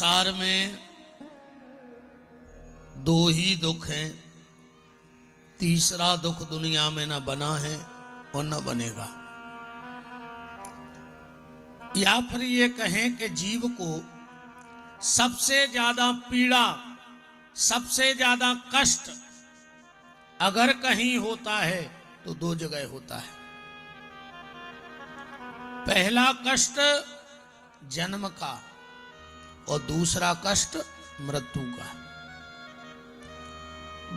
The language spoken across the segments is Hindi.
संसार में दो ही दुख हैं, तीसरा दुख दुनिया में न बना है और न बनेगा। या फिर ये कहें कि जीव को सबसे ज्यादा पीड़ा, सबसे ज्यादा कष्ट अगर कहीं होता है तो दो जगह होता है। पहला कष्ट जन्म का और दूसरा कष्ट मृत्यु का।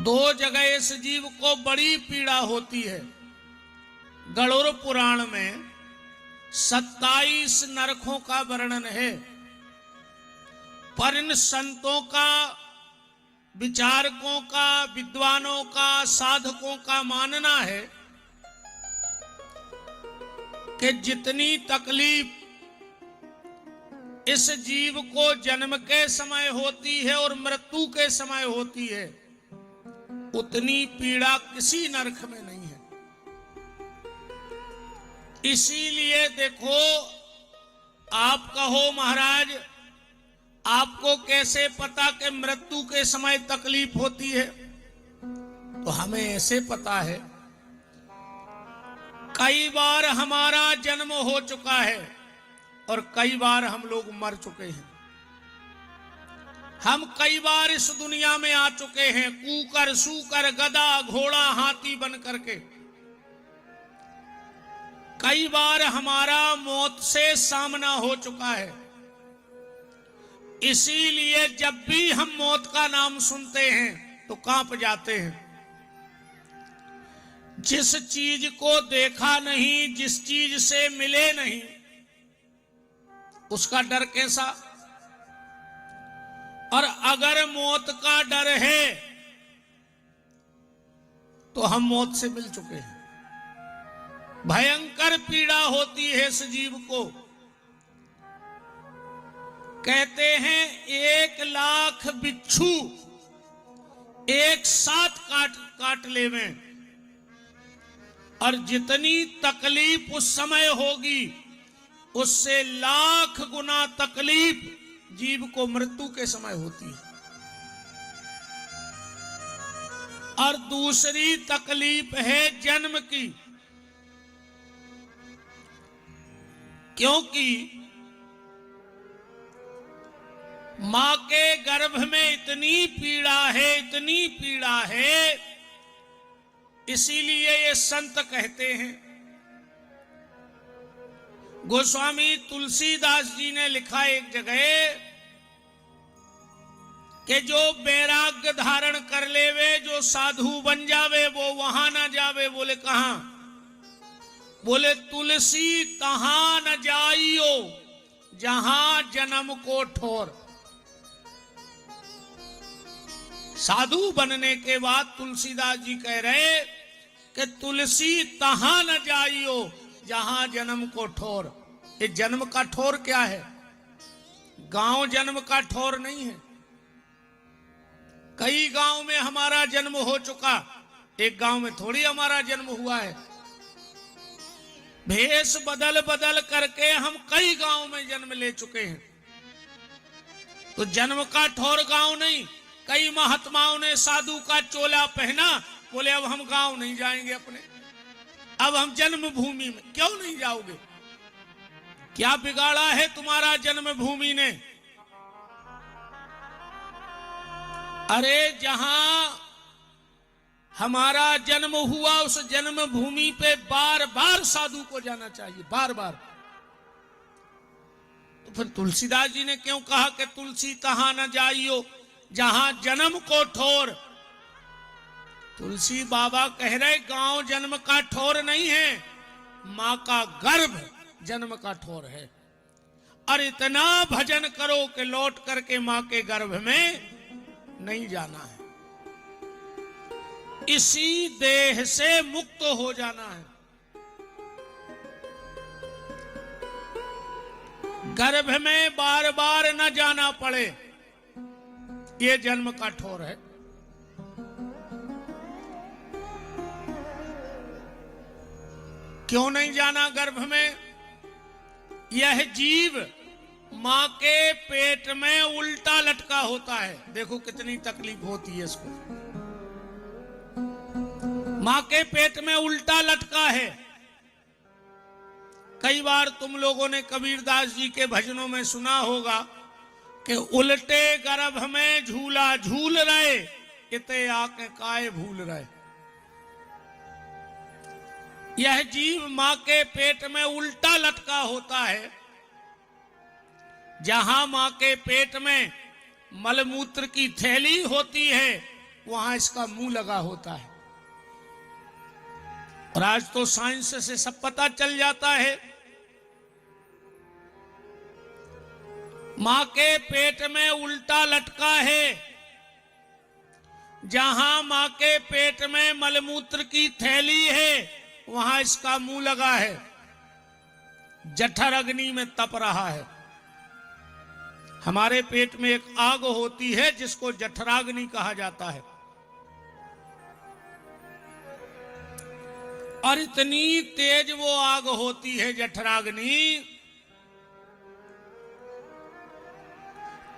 दो जगह इस जीव को बड़ी पीड़ा होती है। गरुड़ पुराण में 27 नरकों का वर्णन है, पर इन संतों का, विचारकों का, विद्वानों का, साधकों का मानना है कि जितनी तकलीफ इस जीव को जन्म के समय होती है और मृत्यु के समय होती है, उतनी पीड़ा किसी नरक में नहीं है। इसीलिए देखो, आप कहो महाराज आपको कैसे पता कि मृत्यु के समय तकलीफ होती है? तो हमें ऐसे पता है, कई बार हमारा जन्म हो चुका है और कई बार हम लोग मर चुके हैं। हम कई बार इस दुनिया में आ चुके हैं, कूकर, सूकर, गधा, घोड़ा, हाथी बन करके। कई बार हमारा मौत से सामना हो चुका है। इसीलिए जब भी हम मौत का नाम सुनते हैं तो कांप जाते हैं। जिस चीज को देखा नहीं, जिस चीज से मिले नहीं, उसका डर कैसा? और अगर मौत का डर है तो हम मौत से मिल चुके हैं। भयंकर पीड़ा होती है इस जीव को। कहते हैं 1,00,000 बिच्छू एक साथ काट लेवे, और जितनी तकलीफ उस समय होगी उससे 1,00,000 गुना तकलीफ जीव को मृत्यु के समय होती है। और दूसरी तकलीफ है जन्म की, क्योंकि मां के गर्भ में इतनी पीड़ा है, इतनी पीड़ा है। इसीलिए ये संत कहते हैं, गोस्वामी तुलसीदास जी ने लिखा एक जगह कि जो वैराग्य धारण कर लेवे, जो साधु बन जावे, वो वहां ना जावे। बोले कहां? बोले तुलसी तहां न जाइयो जहां जन्म को ठोर। साधु बनने के बाद तुलसीदास जी कह रहे कि तुलसी तहां न जाइयो जहां जन्म को ठोर। ये जन्म का ठोर क्या है? गांव जन्म का ठोर नहीं है। कई गांव में हमारा जन्म हो चुका, एक गांव में थोड़ी हमारा जन्म हुआ है। भेष बदल बदल करके हम कई गांव में जन्म ले चुके हैं। तो जन्म का ठोर गांव नहीं। कई महात्माओं ने साधु का चोला पहना, बोले अब हम गांव नहीं जाएंगे अपने, अब हम जन्मभूमि में। क्यों नहीं जाओगे? क्या बिगाड़ा है तुम्हारा जन्मभूमि ने? अरे जहां हमारा जन्म हुआ उस जन्मभूमि पे बार बार साधु को जाना चाहिए, बार बार। तो फिर तुलसीदास जी ने क्यों कहा कि तुलसी तहां न जाइयो जहां जन्म को ठोर? तुलसी बाबा कह रहे गांव जन्म का ठोर नहीं है, मां का गर्भ जन्म का ठोर है। और इतना भजन करो कि लौट करके मां के गर्भ में नहीं जाना है। इसी देह से मुक्त हो जाना है। गर्भ में बार बार न जाना पड़े, ये जन्म का ठोर है। क्यों नहीं जाना गर्भ में? यह जीव मां के पेट में उल्टा लटका होता है। देखो कितनी तकलीफ होती है इसको। मां के पेट में उल्टा लटका है। कई बार तुम लोगों ने कबीरदास जी के भजनों में सुना होगा कि उल्टे गर्भ में झूला झूल रहे, इते आके काय भूल रहे। यह जीव मां के पेट में उल्टा लटका होता है। जहां मां के पेट में मलमूत्र की थैली होती है, वहां इसका मुंह लगा होता है। और आज तो साइंस से सब पता चल जाता है। मां के पेट में उल्टा लटका है। जहां मां के पेट में मलमूत्र की थैली है, वहां इसका मुंह लगा है। जठर अग्नि में तप रहा है। हमारे पेट में एक आग होती है जिसको जठराग्नि कहा जाता है। और इतनी तेज वो आग होती है जठराग्नि,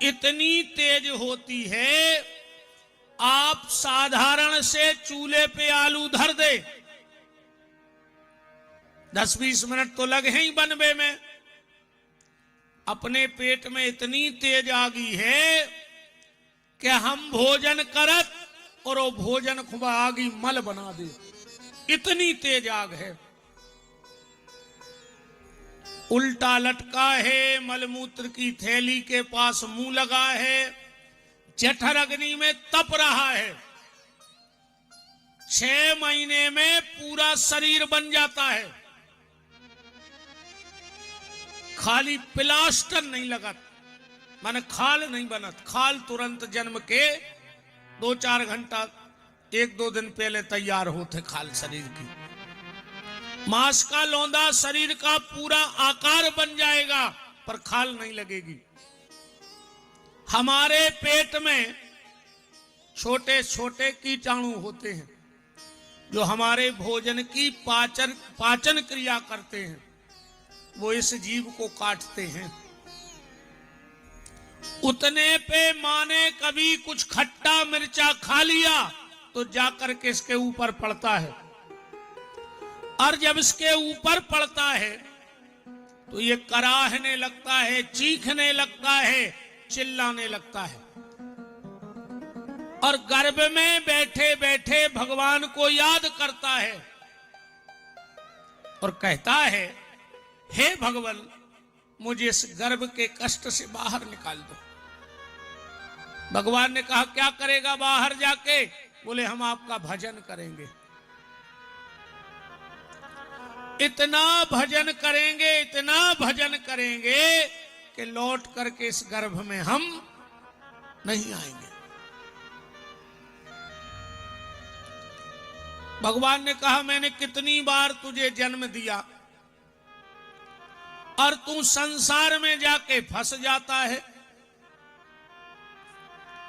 इतनी तेज होती है, आप साधारण से चूल्हे पे आलू धर दे, 10-20 मिनट तो लगे ही बनने में। अपने पेट में इतनी तेज आगी है कि हम भोजन करत और वो भोजन खुबा आगी मल बना दे, इतनी तेज आग है। उल्टा लटका है, मलमूत्र की थैली के पास मुंह लगा है, जठर अग्नि में तप रहा है। 6 महीने में पूरा शरीर बन जाता है। खाली प्लास्टर नहीं लगत, माने खाल नहीं बनत। खाल तुरंत जन्म के 2-4 घंटा 1-2 दिन पहले तैयार होते खाल शरीर की। मांस का लौंदा शरीर का पूरा आकार बन जाएगा, पर खाल नहीं लगेगी। हमारे पेट में छोटे छोटे कीटाणु होते हैं जो हमारे भोजन की पाचन क्रिया करते हैं। वो इस जीव को काटते हैं। उतने पे मां ने कभी कुछ खट्टा मिर्चा खा लिया तो जाकर के इसके ऊपर पड़ता है। और जब इसके ऊपर पड़ता है तो ये कराहने लगता है, चीखने लगता है, चिल्लाने लगता है। और गर्भ में बैठे बैठे भगवान को याद करता है और कहता है, हे भगवान, मुझे इस गर्भ के कष्ट से बाहर निकाल दो। भगवान ने कहा, क्या करेगा बाहर जाके? बोले, हम आपका भजन करेंगे। इतना भजन करेंगे, इतना भजन करेंगे कि लौट करके इस गर्भ में हम नहीं आएंगे। भगवान ने कहा, मैंने कितनी बार तुझे जन्म दिया और तू संसार में जाके फंस जाता है।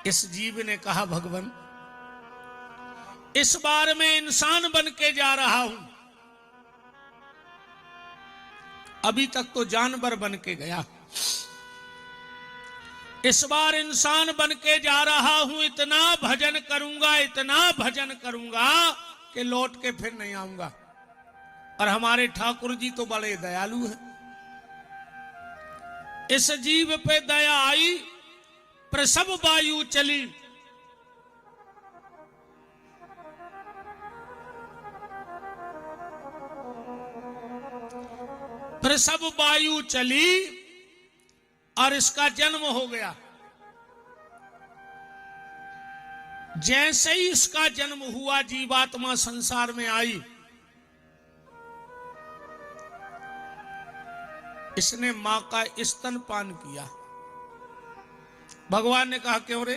इस जीव ने कहा, भगवान, इस बार मैं इंसान बन के जा रहा हूं। अभी तक तो जानवर बन के गया, इस बार इंसान बन के जा रहा हूं। इतना भजन करूंगा, इतना भजन करूंगा कि लौट के फिर नहीं आऊंगा। और हमारे ठाकुर जी तो बड़े दयालु हैं। इस जीव पे दया आई, प्रसव वायु चली। प्रसव वायु चली और इसका जन्म हो गया। जैसे ही इसका जन्म हुआ, जीवात्मा संसार में आई। इसने मां का स्तनपान किया। भगवान ने कहा, क्यों रे,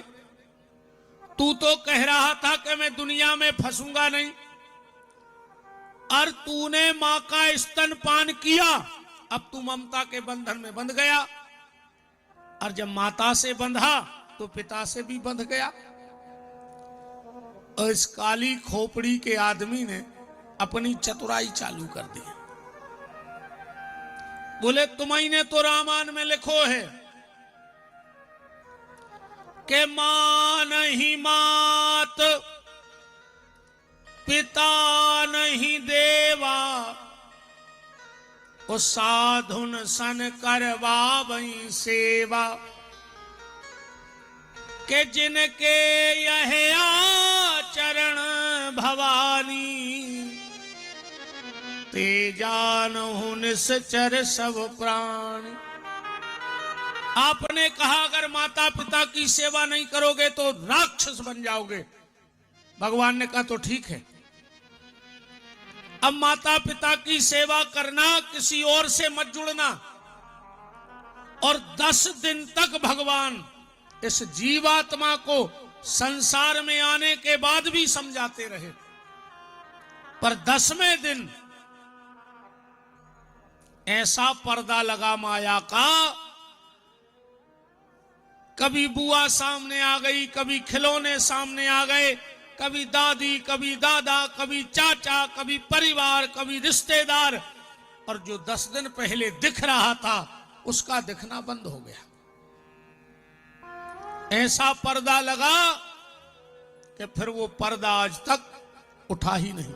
तू तो कह रहा था कि मैं दुनिया में फंसूंगा नहीं, और तूने मां का स्तनपान किया। अब तू ममता के बंधन में बंध गया, और जब माता से बंधा तो पिता से भी बंध गया। और इस काली खोपड़ी के आदमी ने अपनी चतुराई चालू कर दी। बोले तुम्हारी ने तो रामायण में लिखो है कि मां नहीं मात, पिता नहीं देवा, ओ साधुन सन करवावई सेवा। के जिनके यह आचरण भवानी, ते जानहु निश्चर सब प्राणी। आपने कहा अगर माता पिता की सेवा नहीं करोगे तो राक्षस बन जाओगे। भगवान ने कहा तो ठीक है, अब माता पिता की सेवा करना, किसी और से मत जुड़ना। और 10 दिन तक भगवान इस जीवात्मा को संसार में आने के बाद भी समझाते रहे, पर 10वें दिन ऐसा पर्दा लगा माया का, कभी बुआ सामने आ गई, कभी खिलौने सामने आ गए, कभी दादी, कभी दादा, कभी चाचा, कभी परिवार, कभी रिश्तेदार, और जो 10 दिन पहले दिख रहा था उसका दिखना बंद हो गया। ऐसा पर्दा लगा कि फिर वो पर्दा आज तक उठा ही नहीं।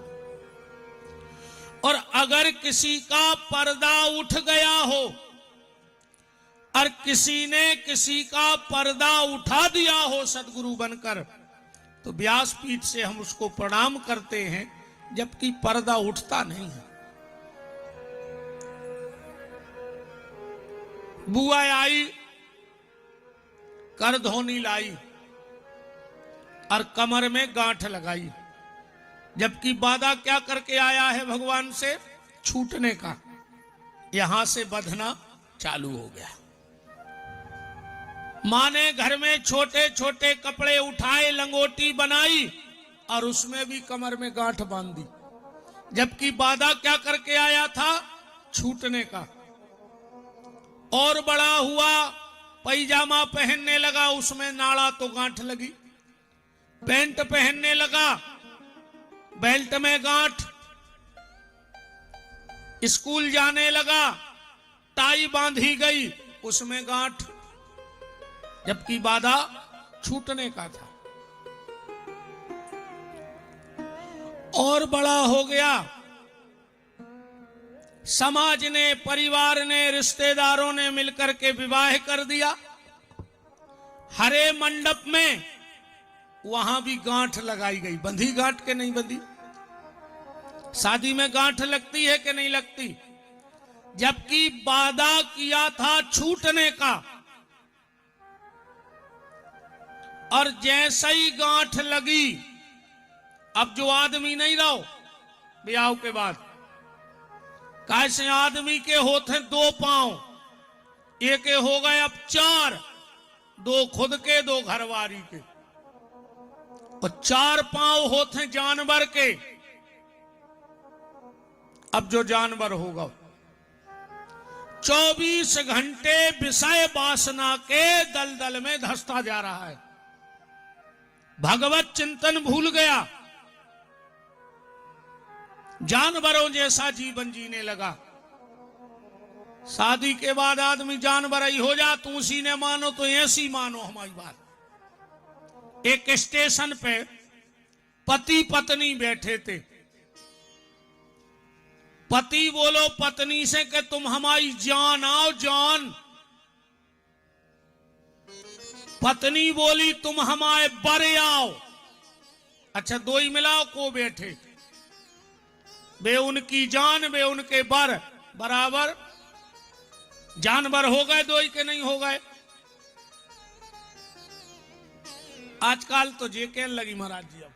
और अगर किसी का पर्दा उठ गया हो और किसी ने किसी का पर्दा उठा दिया हो सदगुरु बनकर, तो व्यासपीठ से हम उसको प्रणाम करते हैं, जबकि पर्दा उठता नहीं है। बुआ आई, कर धोनी लाई और कमर में गांठ लगाई, जबकि वादा क्या करके आया है भगवान से? छूटने का। यहां से बंधना चालू हो गया। मां ने घर में छोटे छोटे कपड़े उठाए, लंगोटी बनाई और उसमें भी कमर में गांठ बांध दी, जबकि वादा क्या करके आया था? छूटने का। और बड़ा हुआ, पैजामा पहनने लगा, उसमें नाड़ा तो गांठ लगी। पैंट पहनने लगा, बेल्ट में गांठ। स्कूल जाने लगा, टाई बांधी गई, उसमें गांठ, जबकि वादा छूटने का था। और बड़ा हो गया, समाज ने, परिवार ने, रिश्तेदारों ने मिलकर के विवाह कर दिया। हरे मंडप में वहां भी गांठ लगाई गई। बंधी गांठ के नहीं बंधी? शादी में गांठ लगती है कि नहीं लगती? जबकि वादा किया था छूटने का, और जैसे ही गांठ लगी, अब जो आदमी नहीं रहो ब्याह के बाद, कैसे आदमी के होते 2 पांव, एक हो गए अब 4, 2 खुद के, 2 घरवारी के, और 4 पांव होते जानवर के। अब जो जानवर होगा 24 घंटे विषय वासना के दलदल में धंसता जा रहा है। भगवत चिंतन भूल गया, जानवरों जैसा जीवन जीने लगा। शादी के बाद आदमी जानवर ही हो जा, तू उसी ने मानो तो ऐसी मानो हमारी बात। एक स्टेशन पे पति पत्नी बैठे थे। पति बोलो पत्नी से कि तुम हमारी जान आओ जान। पत्नी बोली तुम हमारे बरे आओ। अच्छा, 2 ही मिलाओ को बैठे, वे उनकी जान, वे उनके बर, बराबर जानवर हो गए 2 ही के नहीं हो गए। आजकल तो जे कहने लगी महाराज जी, अब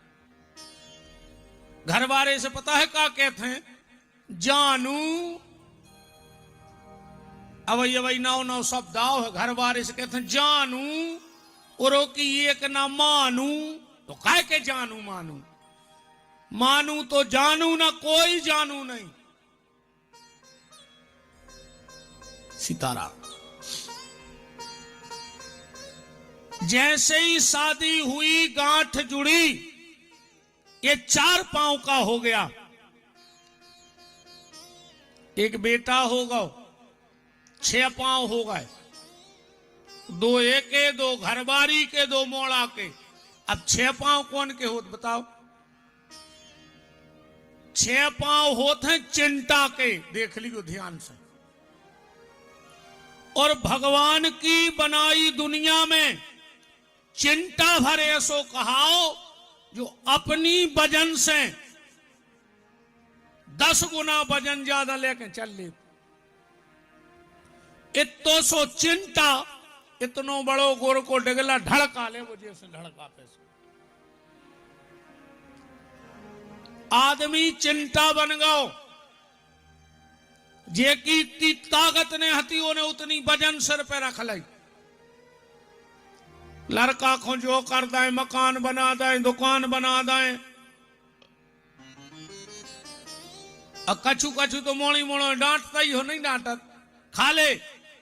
घर वाले से पता है क्या कहते हैं? जानू। अवई 9 शब्द आओ है, घर वाले से कहते हैं जानू, और की एक ना मानू, तो कह के जानू मानू? मानू तो जानू ना, कोई जानू नहीं। सीताराम। जैसे ही शादी हुई, गांठ जुड़ी, ये 4 पांव का हो गया। एक बेटा होगा, 6 पांव हो गए, 2 एके, 2 घरबारी के, 2 मोड़ा के। अब 6 पांव कौन के होत बताओ? 6 पांव होते हैं चिंटा के, देख लियो ध्यान से। और भगवान की बनाई दुनिया में चिंटा भर ऐसो कहाओ जो अपनी वजन से 10 गुना वजन ज्यादा लेके चल ले। इतो सो चिंटा इतनो बड़ो गोर को डगला ढड़का ले, वो जैसे ढड़का पे आदमी चिंटा बन गयो। जे की इतनी ताकत ने हथियों ने उतनी वजन सिर पे रख ली। लड़का को जो कर दें, मकान बना दें, दुकान बना दें। कछु कछु तो मोड़ी मोड़ो डांटता ही हो, नहीं डांटत।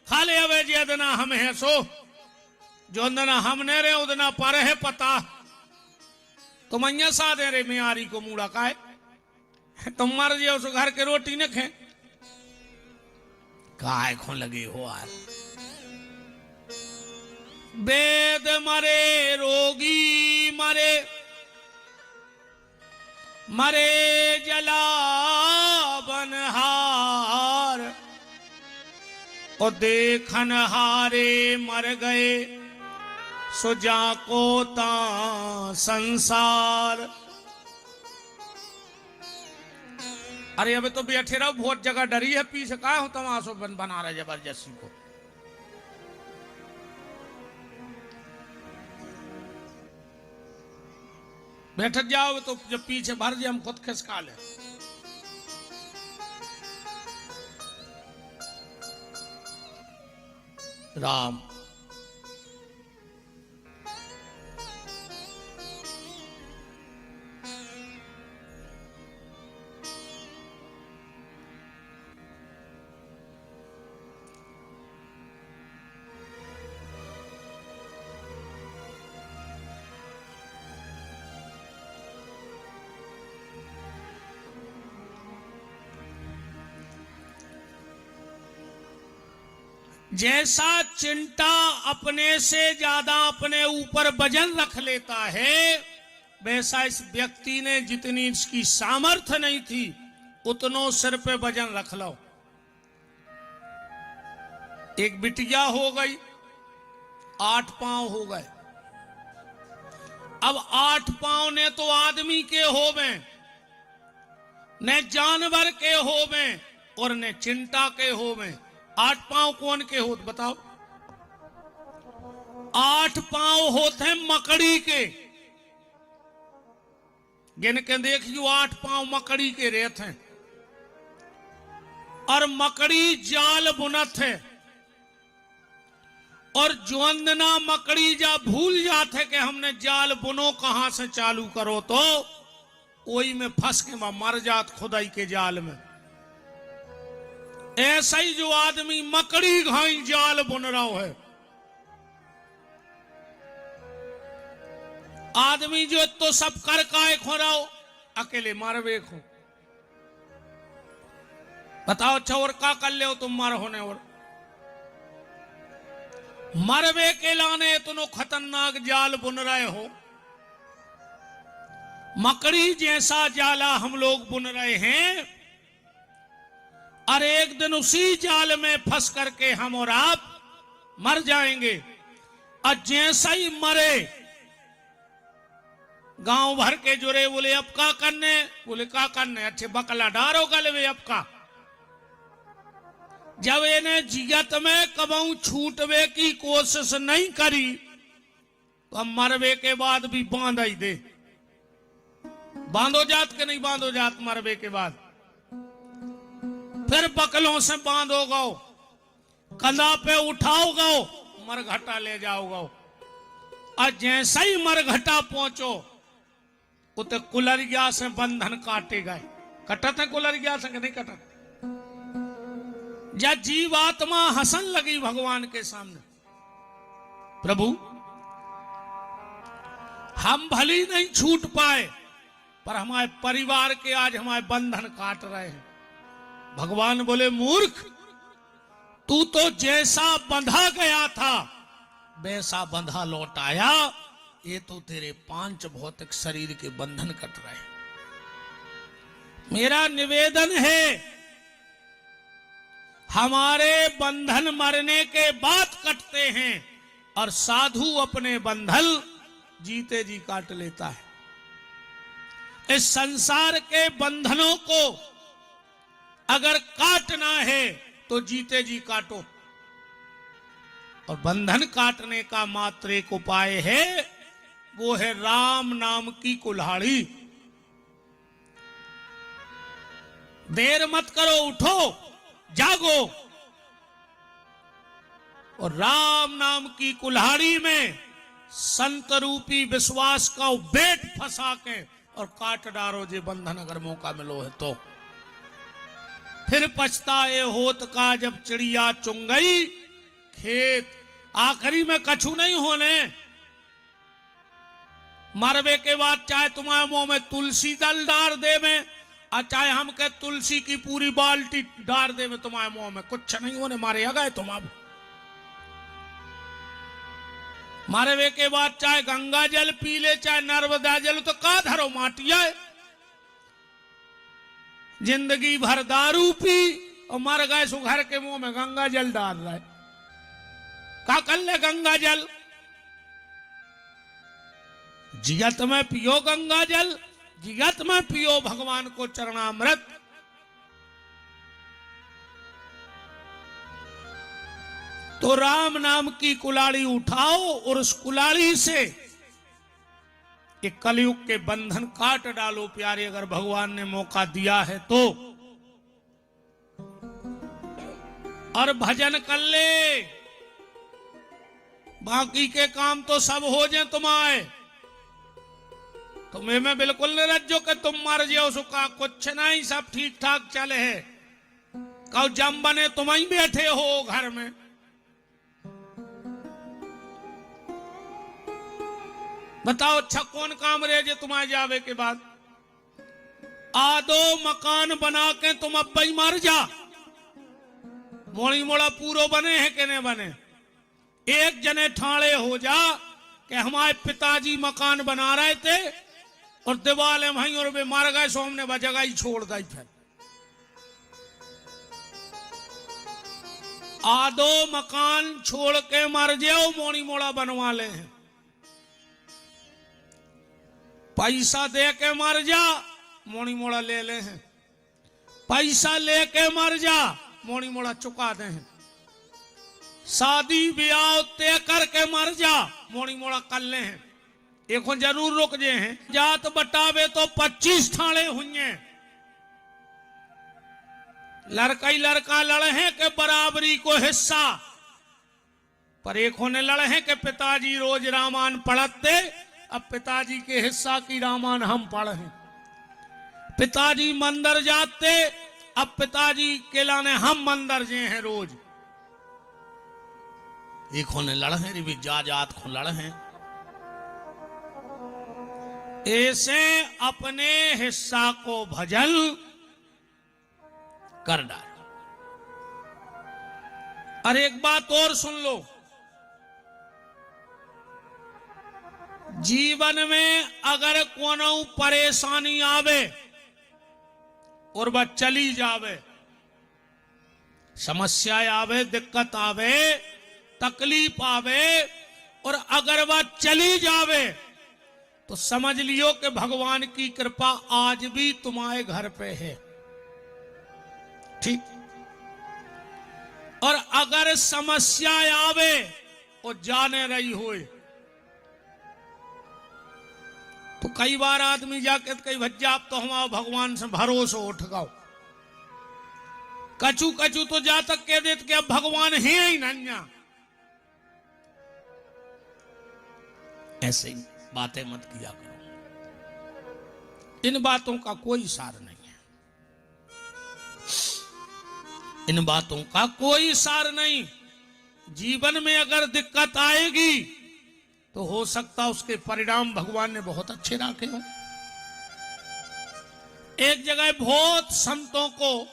खाले अवे जे दना हम है सो, जो दना हमने रे उदना पर है पता। तुम अं सा दे रे मियारी को मूड़ा का है, तुम मर जे उस घर के रोटी न खे काय खो लगे हो यार। वेद मरे, रोगी मरे, मरे जला बनहार, और देखन हारे मर गए, सुजा को ता संसार। अरे अबे तो बैठे रहो, बहुत जगह डरी है, पीछे का हो तमाशो बना रहे जबरदस्ती को। बैठ जाओ तो जब पीछे भर जाए हम खुद खिसका ले। राम जैसा चिंटा अपने से ज्यादा अपने ऊपर वजन रख लेता है, वैसा इस व्यक्ति ने जितनी इसकी सामर्थ्य नहीं थी उतनो सिर पे वजन रख लो। एक बिटिया हो गई, 8 पांव हो गए। अब 8 पांव ने तो आदमी के होवे, न जानवर के होवे और न चिंटा के होवे। 8 पांव कौन के होत बताओ? 8 पांव होते हैं मकड़ी के। गिन के देखियो 8 पांव मकड़ी के रहते हैं। और मकड़ी जाल बुनत है, और जोंदना मकड़ी जा भूल जाते कि हमने जाल बुनो कहां से चालू करो, तो वही में फंस के मर जात खुदाई के जाल में। ऐसा ही जो आदमी मकड़ी घाई जाल बुन रहा है, आदमी जो तो सब कर काय खो रहा हो, अकेले मारवे खो। बताओ चोर का कर ले हो तुम मार होने, और मरवे के लाने इतनो खतरनाक जाल बुन रहे हो। मकड़ी जैसा जाला हम लोग बुन रहे हैं, और एक दिन उसी जाल में फंस करके हम और आप मर जाएंगे। और जैसा ही मरे, गांव भर के जुरे बोले अब का करने, बोले का करने, अच्छे बकला डारो गले वे अब का। जब इन्हें जियत में कबू छूटवे की कोशिश नहीं करी, तो हम मरवे के बाद भी बांध ही दे। बांधो जात के नहीं बांधो जात, मरवे के बाद फिर बकलों से बांधो गो, कंधा पे उठाओ गो, मरघटा ले जाओ गो। और जैसे ही मरघटा पहुंचो, उते कुलरिया से बंधन काटे गए। कटत है कुलरिया से कि नहीं कटत? जब जीवात्मा हंसन लगी भगवान के सामने, प्रभु हम भली नहीं छूट पाए, पर हमारे परिवार के आज हमारे बंधन काट रहे हैं। भगवान बोले मूर्ख, तू तो जैसा बंधा गया था वैसा बंधा लौट आया। ये तो तेरे 5 भौतिक शरीर के बंधन कट रहे हैं। मेरा निवेदन है, हमारे बंधन मरने के बाद कटते हैं और साधु अपने बंधन जीते जी काट लेता है। इस संसार के बंधनों को अगर काटना है तो जीते जी काटो। और बंधन काटने का मात्र एक उपाय है, वो है राम नाम की कुल्हाड़ी। देर मत करो, उठो, जागो और राम नाम की कुल्हाड़ी में संत रूपी विश्वास का बेट फंसा के और काट डालो जे बंधन, अगर मौका मिलो है तो। फिर पछताए होत का जब चिड़िया चुंग गई खेत। आखिरी में कछु नहीं होने। मरवे के बाद चाहे तुम्हारे मुंह में तुलसी दल डाल दे में, और चाहे हम के तुलसी की पूरी बाल्टी डाल दे में तुम्हारे मुंह में, कुछ नहीं होने। मारे गए तुम अब। मरवे के बाद चाहे गंगा जल पी ले चाहे नर्मदा जल, तो का धरो माटिया। जिंदगी भर दारू पी और मर गए सो घर के मुंह में गंगा जल डाल रहे। का कर ले गंगा जल? जिगत में पियो गंगा जल, जिगत में पियो भगवान को चरणामृत। तो राम नाम की कुल्हाड़ी उठाओ और उस कुल्हाड़ी से एक कलयुग के बंधन काट डालो प्यारे, अगर भगवान ने मौका दिया है तो। और भजन कर ले, बाकी के काम तो सब हो जाए तुम्हारे। तुम्हें मैं बिल्कुल नहीं रज्जो कि तुम मर जाओ, सुखा कुछ नहीं, सब ठीक ठाक चले है। कहो जम बने तुम ही बैठे हो घर में। बताओ अच्छा कौन काम रहे जे तुम्हारे जावे के बाद? आदो मकान बना के तुम अब ही मर जा। मोड़ी मोड़ा पूरो बने हैं कि नहीं बने? एक जने ठाणे हो जा कि हमारे पिताजी मकान बना रहे थे और दीवार वहीं और वे मार गए, सो हमने वह जगह ही छोड़ दी। फिर आदो मकान छोड़ के मर जाओ, मोड़ी मोड़ा बनवा ले हैं। पैसा दे के मर जा, मोड़ी मोड़ा ले ले हैं। पैसा लेके मर जा, मोड़ी मोड़ा चुका दे हैं। शादी ब्याह तय करके मर जा, मोड़ी मोड़ा कर ले हैं। एक जरूर रुक जे हैं। जात बटावे तो 25 ठाणे हुए। लड़का ही लड़का लड़े हैं के बराबरी को हिस्सा, पर एक होने लड़े हैं कि पिताजी रोज रामायण पढ़ते, अब पिताजी के हिस्सा की रामायण हम पढ़े। पिताजी मंदिर जाते, अब पिताजी के लाने हम मंदिर जे हैं रोज। एक होने लड़े हैं, भी जात को लड़े हैं। ऐसे अपने हिस्सा को भजन कर डाल। और एक बात और सुन लो, जीवन में अगर कोनो परेशानी आवे और वह चली जावे, समस्या आवे, दिक्कत आवे, तकलीफ आवे, और अगर वह चली जावे तो समझ लियो कि भगवान की कृपा आज भी तुम्हारे घर पे है। ठीक। और अगर समस्या आवे और जाने रही होए तो कई बार आदमी जाके कई भज्जा आप तो हमारा भगवान से भरोसा उठ गओ। कचू कचू तो जा तक कह देते कि अब भगवान है ही नहीं। ऐसे ही बातें मत किया करो, इन बातों का कोई सार नहीं है। इन बातों का कोई सार नहीं। जीवन में अगर दिक्कत आएगी तो हो सकता उसके परिणाम भगवान ने बहुत अच्छे रखे हो। एक जगह बहुत संतों को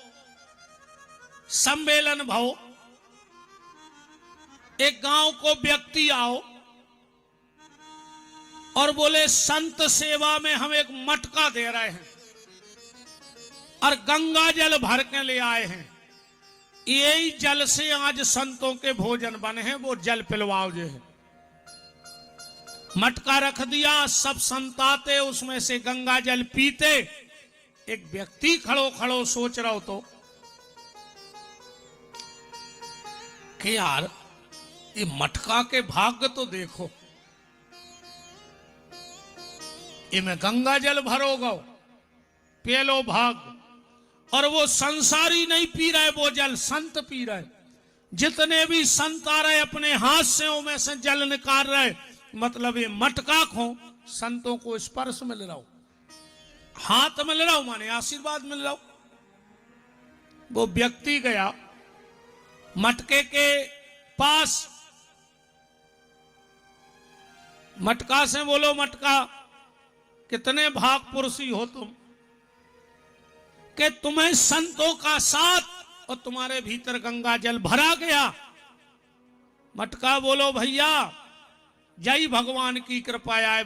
सम्मेलन भाव एक गांव को व्यक्ति आओ और बोले संत सेवा में हम एक मटका दे रहे हैं और गंगा जल भर के ले आए हैं, यही जल से आज संतों के भोजन बने हैं, वो जल पिलवाओ जो है। मटका रख दिया, सब संत आते उसमें से गंगा जल पीते। एक व्यक्ति खड़ो खड़ो सोच रहा हो तो कि यार ये मटका के भाग्य तो देखो, इनमें गंगा जल भरोगा पेलो भाग, और वो संसारी नहीं पी रहे, वो जल संत पी रहे। जितने भी संत आ रहे अपने हाथ से उनमें से जल निकाल रहे, मतलब ये मटका खो संतों को स्पर्श मिल रहा हो, हाथ मिल रहा हो, माने आशीर्वाद मिल रहा हो। वो व्यक्ति गया मटके के पास, मटका से बोलो मटका कितने भाग पुरुषी हो तुम कि तुम्हें संतों का साथ और तुम्हारे भीतर गंगा जल भरा गया। मटका बोलो भैया जय भगवान की कृपा आए।